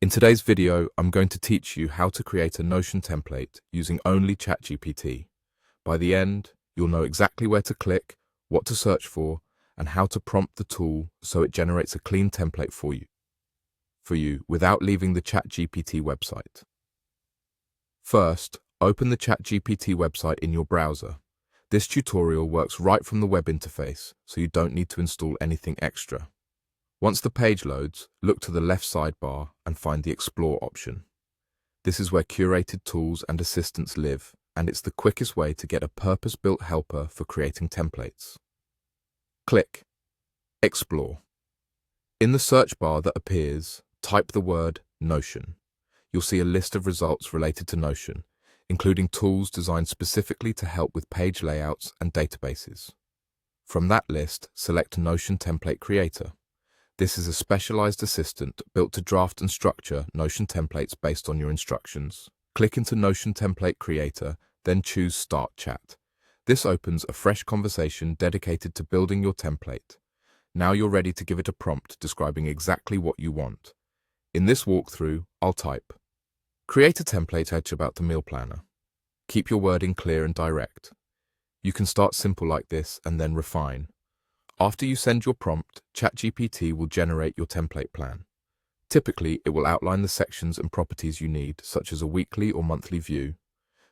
In today's video, I'm going to teach you how to create a Notion template using only ChatGPT. By the end, you'll know exactly where to click, what to search for, and how to prompt the tool so it generates a clean template for you without leaving the ChatGPT website. First, open the ChatGPT website in your browser. This tutorial works right from the web interface, so you don't need to install anything extra. Once the page loads, look to the left sidebar and find the Explore option. This is where curated tools and assistants live, and it's the quickest way to get a purpose-built helper for creating templates. Click Explore. In the search bar that appears, type the word Notion. You'll see a list of results related to Notion, including tools designed specifically to help with page layouts and databases. From that list, select Notion Template Creator. This is a specialized assistant built to draft and structure Notion templates based on your instructions. Click into Notion Template Creator, then choose Start Chat. This opens a fresh conversation dedicated to building your template. Now you're ready to give it a prompt describing exactly what you want. In this walkthrough, I'll type, create a template edge about the meal planner. Keep your wording clear and direct. You can start simple like this and then refine. After you send your prompt, ChatGPT will generate your template plan. Typically, it will outline the sections and properties you need, such as a weekly or monthly view,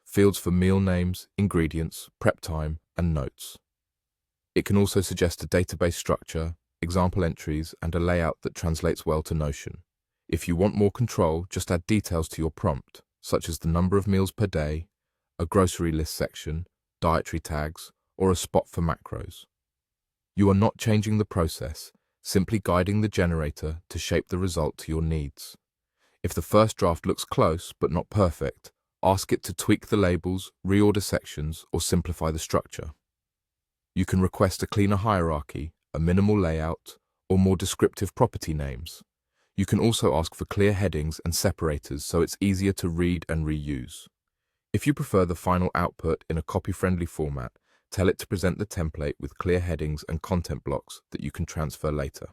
fields for meal names, ingredients, prep time, and notes. It can also suggest a database structure, example entries, and a layout that translates well to Notion. If you want more control, just add details to your prompt, such as the number of meals per day, a grocery list section, dietary tags, or a spot for macros. You are not changing the process, simply guiding the generator to shape the result to your needs. If the first draft looks close but not perfect, ask it to tweak the labels, reorder sections, or simplify the structure. You can request a cleaner hierarchy, a minimal layout, or more descriptive property names. You can also ask for clear headings and separators so it's easier to read and reuse. If you prefer the final output in a copy-friendly format, tell it to present the template with clear headings and content blocks that you can transfer later.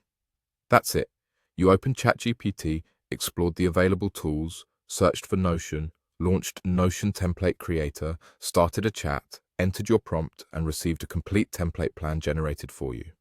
That's it. You opened ChatGPT, explored the available tools, searched for Notion, launched Notion Template Creator, started a chat, entered your prompt, and received a complete template plan generated for you.